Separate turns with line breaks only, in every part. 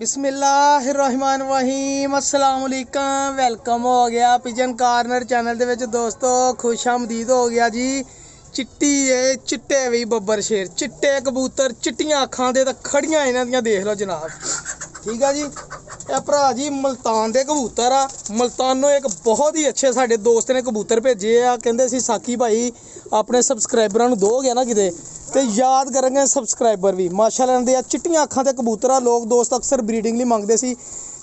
बिस्मिल्लाहिर्रहमानिर्रहीम अस्सलाम वालेकुम। वेलकम हो गया पिजन कार्नर चैनल दे विच दोस्तों, खुश आमदीद हो गया जी। चिट्टी चिट्टे भी बब्बर शेर, चिट्टे कबूतर, चिट्टियां अखां दे ते खड़ियां इन्हां दियां देख लो जनाब। ठीक है जी, ਇਹ ਭਰਾ जी मुल्तान ਦੇ कबूतर आ। मुल्तानों एक बहुत ही अच्छे साडे दोस्त ने कबूतर भेजे आ। कहंदे सी साकी भाई अपने सबसक्राइबरां नूं दोगे ना किते ते याद करेंगे सबसक्राइबर भी। माशाअल्लाह दे चिट्टियां अखां दे कबूतर आ। लोग दोस्त अक्सर ब्रीडिंग लई मंगदे सी।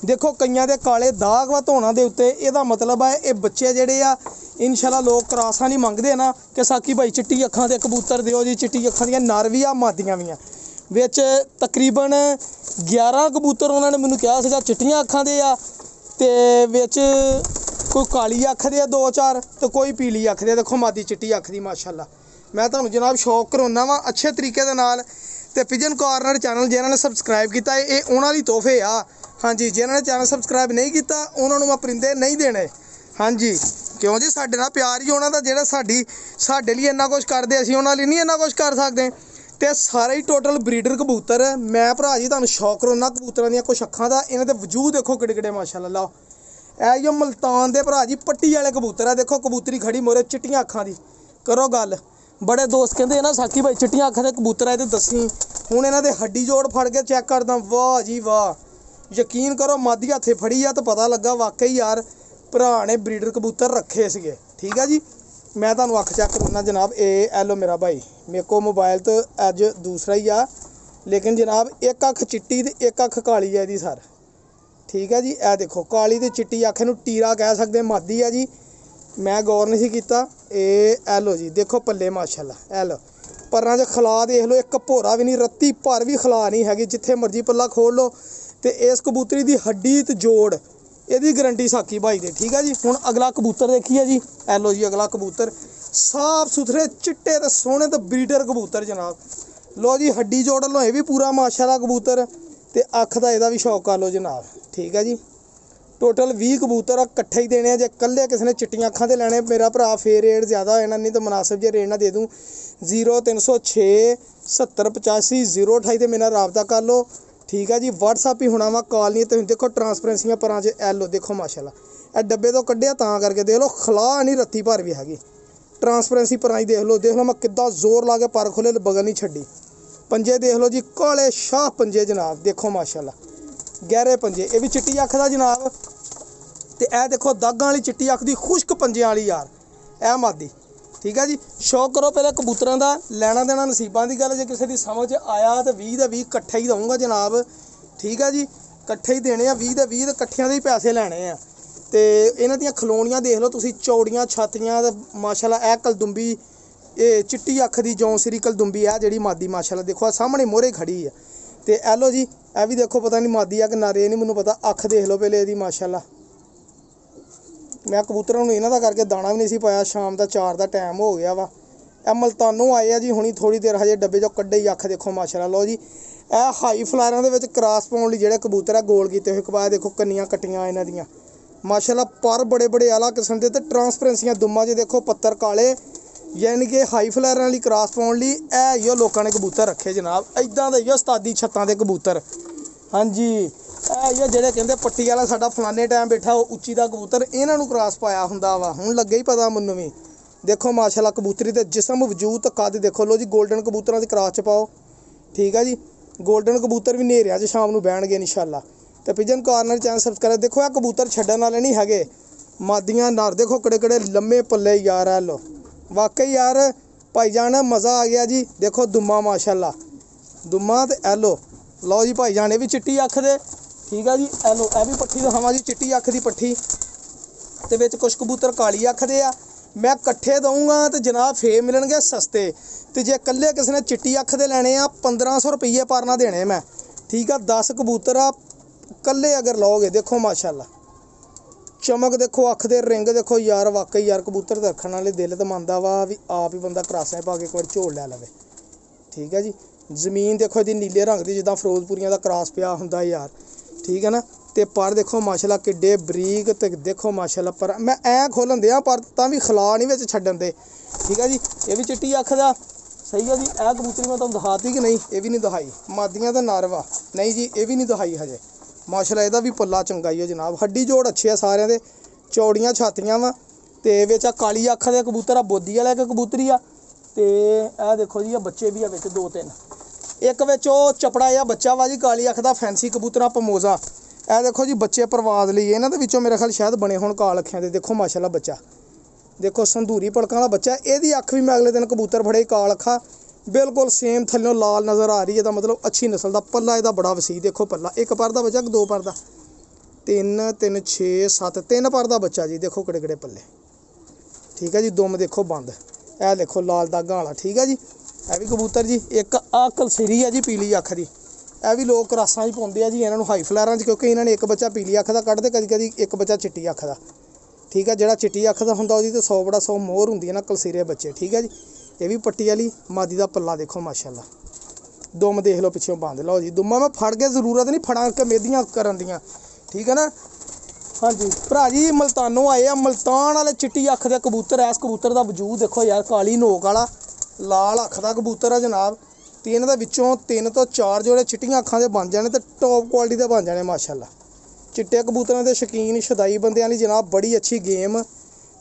देखो कईयां दे काले दाग वा धोना दे उत्ते, ਇਹਦਾ मतलब है ये बच्चे ਜਿਹੜੇ ਆ इंशाल्लाह लोग क्रासां नहीं मंगदे ना कि साकी भाई चिट्टी अखां दे कबूतर दिओ जी। चिट्टी अखां दियां नर भी आ मादियां भी आ। विच तकरीबन 11 कबूतर उन्होंने मैनूं कहा सीगा चिट्टियां अखां दे आ, ते विच कोई काली अख दे 2-4 ते कोई पीली अख दे। देखो मादी चिट्टी अख दी माशाअल्लाह। मैं तुहानूं जनाब शौक कराउना वा अच्छे तरीके दे नाल। ते पिजन कॉर्नर चैनल जिन्हां ने सबसक्राइब कीता ये उन्हां लई तोहफे आ। हाँ जी, जिन्हां ने चैनल सबसक्राइब नहीं कीता उन्हां नूं मैं परिंदे नहीं देने। हाँ जी, क्यों जी साडे नाल प्यार ही होना दा जेहड़ा साडे लिए इन्ना कुछ करदे, असीं उन्हां लई नहीं इन्ना कुछ कर सकदे। ते सारे ही टोटल ब्रीडर कबूतर मैं भरा जी तुहानूं शौक कराउना कबूतरां दियां कुछ अखां दा। इन्हां दे वजूद देखो किड्डे किड्डे माशाअल्लाह। लाओ ऐ जो मुल्तान दे भरा जी पट्टी वाले कबूतर है। देखो कबूतरी खड़ी मोरे चिट्टियां अखां दी। करो गल, बड़े दोस्त कहते ना साकी भाई चिट्टियां अखां दे कबूतर है तो दसी। हुण इन्हां दे हड्डी जोड़ फड़ के चैक करदा, वाह जी वाह। यकीन करो मादी हत्थे फड़ी आ तो पता लगा वाकई यार भरा ने ब्रीडर कबूतर रखे सीगे। ठीक है जी, मैं तुहानूं अख चैक कराउना जनाब। ए लो मेरा भाई, मेरे को मोबाइल तो अज दूसरा ही आ, लेकिन जनाब एक अख चिट्टी ते एक अख काली है जी सर। ठीक है जी, ए देखो काली ते चिट्टी अख नूं टीरा कह सकते, मादी है जी। मैं गौर नहीं कीता। ए लो जी देखो पल्ले माशाअल्लाह। ए लो परां च खला देख लो, एक भोरा भी नहीं, रत्ती भर भी खला नहीं हैगी। जिथे मर्जी पल्ला खोल लो ते इस कबूतरी दी हड्डी ते जोड़ ਇਹਦੀ गारंटी साकी भाई दे। ठीक है जी, हुण अगला कबूतर देखिए जी। ए लो जी अगला कबूतर साफ सुथरे चिट्टे ते सोहने ते ब्रीडर कबूतर जनाब। लो जी हड्डी जोड़ लो, ये भी पूरा माशाअल्लाह कबूतर ते अख दा ਇਹਦਾ भी शौक कर लो जनाब। ठीक है जी, टोटल 20 कबूतर इकट्ठे ही देने। जे कल्ले किसी ने चिट्टियां अखां दे लेने मेरा भरा फिर रेट ज़्यादा हो जाना, नहीं तो मुनासिब जे रेट ना दे दूँ। 0306 70 85 028 ते मेरा राबता कर लो। ठीक है जी, व्हाट्सअप ही होना वा, कॉल नहीं। तुम देखो ट्रांसपेरेंसियां परां च ए लो देखो माशाअल्लाह। ए डब्बे तो कड्ढिया तां करके देख लो, खला नहीं रत्ती भर भी हैगी। ट्रांसपेरेंसी परां देख लो मैं किद्दां जोर ला के पर खोले बगल नहीं छड्डी। पंजे देख लो जी, काले शाह पंजे जनाब। देखो माशाअल्लाह गहरे पंजे। ये भी चिट्टी अख दा जनाब। ते ए देखो दागां वाली चिट्टी अख दी खुश्क पंजे वाली यार, ए मादी। ठीक है जी, शौक करो पहले कबूतरां दा। लेना देना नसीबां दी गल, जे किसी दी समझ आया तो 20 दे 20 कट्ठे ही दूँगा जनाब। ठीक है जी, कट्ठे ही देने 20 दे 20 कट्ठियां दे ही पैसे लेने आ। ते इन्हां दियां खलोनियां देख लो तुसीं, चौड़ियां छातियां ते माशाअल्लाह। ए कलदुंबी ये चिट्टी अख दी जौंसरी कलदुंबी है जेहड़ी मादी माशाअल्लाह। देखो सामने मोहरे खड़ी है। ते ए लो जी ए भी देखो पता नहीं मादी है कि नारे नहीं मैनूं पता। अख देख लो पहले ਇਹਦੀ माशाअल्लाह। मैं कबूतरों नूं इन्हां दा करके दाना भी नहीं सी पाया, शाम का 4 का टाइम हो गया वा। ए मुल्तानों आए आ जी हुणी थोड़ी देर हजे डब्बे चों कड्ढे ही अख देखो माशाअल्लाह। लो जी ए हाई फ्लायरां दे विच क्रॉस पाउण लई जेहड़े कबूतर है गोल कीते हुए कबाए देखो कन्नियां कट्टियां इन्हां दियां माशाअल्लाह। पर बड़े बड़े आला किस्म दे ते ट्रांसपेरेंसियां दुम्मा च देखो पत्तर काले, यानी कि हाई फ्लायरां वाली क्रॉस पाउण लई ए इहो लोकां ने कबूतर रखे जनाब। इदां दे इहो उस्तादी छत्तां दे कबूतर। हाँ जी, ਇਹ ਜਿਹੜੇ ਕਹਿੰਦੇ पट्टी वाला साडा फलाने टाइम बैठा वो उच्ची दा कबूतर, इन्हां नूं क्रॉस पाया हुंदा वा। हुण लगे ही पता मैनूं भी। देखो माशाअल्लाह कबूतरी ते जिस्म वजूद ते कद देखो। लो जी गोल्डन कबूतरां दी क्रॉस च पाओ। ठीक है जी, गोल्डन कबूतर भी नेरिया च शाम नूं बहणगे इंशाअल्लाह। ते पिजन कॉर्नर चैनल सबसक्राइब। देखो ये कबूतर छड्डण वाले नहीं हैगे, मादियां नर देखो किहड़े किहड़े लम्मे पल्ले यार। ए लो वाकई यार भाईजान मज़ा आ गया जी। देखो दुम्मा माशाअल्लाह, दुम्मा ते ए लो जी भाईजान ये भी चिट्टी अख दे। ठीक है जी, ए लो ए भी पट्ठी दिखावां जी, चिट्टी अख दी पट्ठी ते विच कुछ कबूतर काली अख दे आ। मैं कट्ठे दूँगा तो जनाब फेर मिलणगे सस्ते। तो जे कल्ले किसी ने चिट्टी अख दे लैणे आ 1500 रुपये पर ना देने मैं। ठीक है, 10 कबूतर आ कल्ले अगर लोगे देखो माशाअल्लाह। चमक देखो अख दे रिंग देखो यार, वाकई यार कबूतर तो रखने वाले दिल तो मंनदा वा भी आप ही बंदा क्रासां पा के एक बार झोल लै लवे। ठीक है जी, जमीन देखो इहदी नीले रंग दी जिद्दां फिरोजपुरियां दा क्रॉस पिया हुंदा यार। ठीक है ना, ते पर देखो माशाअल्लाह किड्डे बरीक ते देखो माशाअल्लाह। पर मैं ऐ खोलन दियां पर तां भी खला नहीं विच छड्डण दे। ठीक है जी, ये भी चिट्टी अख दा। सही है जी, ए कबूतरी मैं तुहानूं दिखाती कि नहीं, ये भी नहीं दिखाई। मादियां ते नर वा नहीं जी, ये भी नहीं दिखाई हजे। माशाल्लाह ਇਹਦਾ भी पल्ला चंगा ही है जनाब। हड्डी जोड़ अच्छे है सारे दे, चौड़ियां छातियां वा ते विच काली अख दे कबूतर आ, बोदी वाला एक कबूतरी आ ते ए देखो जी, बच्चे भी आ विच 2-3, एक विच ओ चपड़ा जिहा बच्चा वा जी काली अख दा फैंसी कबूतरा पमोजा। ए देखो जी बच्चे परवाज लई, इन्हां दे विचों मेरे ख्याल शायद बने होण काल अखियां दे। देखो माशाल्लाह बच्चा, देखो संधूरी पलकां दा बच्चा। ਇਹਦੀ अख भी मैं अगले दिन कबूतर फड़े काल अखा बिल्कुल सेम, थल्लों लाल नज़र आ रही है, मतलब अच्छी नस्ल का। पल्ला ਇਹਦਾ बड़ा वसी, देखो पल्ला एक पर ਦਾ बच्चा, 2 पर ਦਾ, 3 3 6 7 3 पर ਦਾ बच्चा जी। देखो किड़े किड़े पल्ले, ठीक है जी। दुम देखो बंद, ए देखो लाल दागा वाला, ठीक है जी। ਇਹ ਵੀ कबूतर जी। एक आ कलसीरी है जी पीली अख की, ਇਹ भी लोग क्रासां ही पाउंदे आ जी इन्हां ਨੂੰ हाई फ्लैरां 'ਚ, क्योंकि इन्हां ने एक बच्चा पीली अख ਦਾ ਕੱਢਦੇ, कदी कदी एक बच्चा चिट्टी अख ਦਾ, ठीक है। ਜਿਹੜਾ चिट्टी अख ਦਾ ਹੁੰਦਾ ਉਹਦੀ ਤੇ 100 बड़ा 100 मोहर ਹੁੰਦੀ है ना कलसीरे बच्चे, ठीक है जी। ये भी पट्टी वाली मादी का पल्ला देखो माशाल्लाह। दुम देख लो पिछों बंद। लो जी दुम्मा मैं फड़ के जरूरत नहीं, फड़ा के मेदियां करन दियां, ठीक है ना। हाँ जी भरा जी, मुल्तानों आए आ, मुल्तान वाले चिट्टी अख दे कबूतर। इस कबूतर का वजूद देखो यार, काली नोक वाला लाल अख का कबूतर है जनाब। ते इन्हां दे विचों 3 तो 4 जोड़े चिट्टियां अखां दे बन जाने ते टॉप क्वालिटी दे बन जाने माशाल्लाह। चिट्टे कबूतरां दे शौकीन शदाई बंदियां लई जनाब बड़ी अच्छी गेम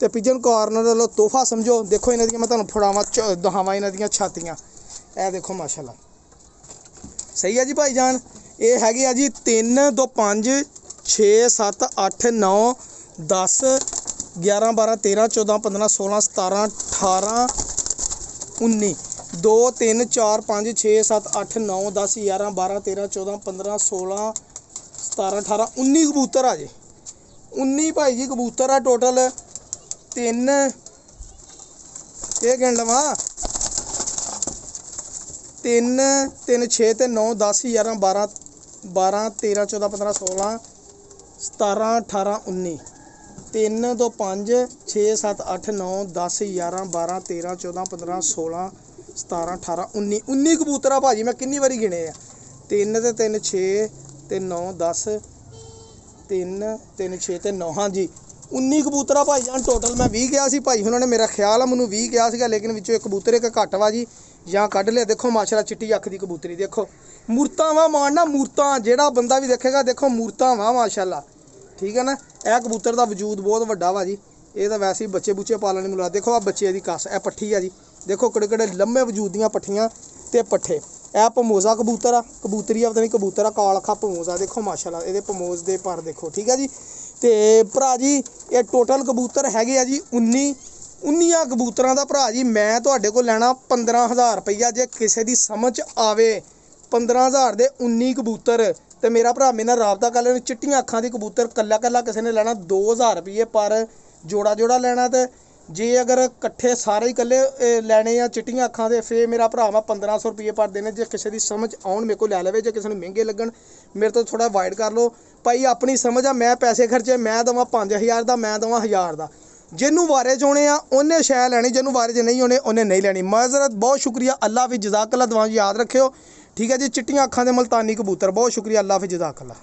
ते पिजन कॉर्नर वालों तोहफा समझो। देखो इन्हां दियां मैं तुहानूं फड़ावां दहावां इन्हां दियां छातियां, ए देखो माशाल्लाह। सही है जी भाईजान। ये हैगे आ जी 3 2 5 6 7 8 9 10 11 12 13 14 15 16 17 18 19 2 3 4 5 6 7 8 9 10 11 12 13 14 15 16 17 18 19 कबूतर आ जी। 19 भाई जी कबूतर आ टोटल। 3 ये गिन लवां, 3 3 6 ते 9 10 11 12 12 13 14 15 16 17 18 19 3 2 5 6 7 8 9 10 11 12 13 14 15 16 17 18 19 19 कबूतर आ भाजी। मैं कितनी बारी गिने आ, 3 ते 3 6 ते 9 10 3 3 6 ते 9, हाँ जी 19 कबूतर भाई जान टोटल। मैं 20 गया सी भाई, उन्होंने मेरा ख्याल है मैनू 20 गया सीगा, लेकिन विचों एक कबूतर एक घट वा जी, या कढ़ लिया। देखो माशाल्लाह चिट्टी अख की कबूतरी देखो, मूरतां वा मारना मूरतां, जेड़ा बंदा भी देखेगा देखो मूरतां वा माशाल्लाह, ठीक है ना। यह कबूतर का वजूद बहुत वड्डा वा जी। ये तो वैसे ही बच्चे बुच्चे पालने मिला। देखो आ बच्चे की कस, ए पट्ठी है जी, देखो किड़े किड़े लम्बे वजूद दियां पट्ठियां ते पट्ठे। यह पमोजा कबूतर आ, कबूतरी आ पता नहीं कबूतर आ, काल अखा पमोजा देखो माशाल्लाह। ये पमोज दे पर देखो, ठीक है जी। ते भरा जी ये टोटल कबूतर हैगे आ जी 19 कबूतरां दा भरा जी। मैं तुहाडे कोल लैना 15,000 रुपया, जे किसी दी समझ आवे 15,000 दे 19 कबूतर ते मेरा भरा मेरे नाल राबता कर लैन। चिट्टियां अखां दी कबूतर कल्ला कल्ला किसी ने लेना 2,000 रुपये पर, जोड़ा जोड़ा लेना। ते जे अगर कट्ठे सारे ही कल्ले लैने आ चिट्टियां अखां दे, फिर मेरा भरा मैं 1500 रुपये पर देने। जे किसी दी समझ आउण मेरे को लै लवे, जे किसी नूं महंगे लगन मेरे तो थोड़ा अवॉइड कर लो भाई। अपनी समझ आ, मैं पैसे खर्चे, मैं देवां 5,000 दा, मैं देवां 1000 दा। जिन्हों वारे च होने आ उन्हें शै लैनी, जिन्हों वारे च नहीं होने उन्हें नहीं लैनी। माजरत, बहुत शुक्रिया, अल्लाह हाफिज़, जज़ाकल्लाह। दुआ याद रखियो, ठीक है जी। चिट्टियां अखां दे मुल्तानी कबूतर, बहुत शुक्रिया, अल्लाह हाफिज़, जज़ाकल्लाह।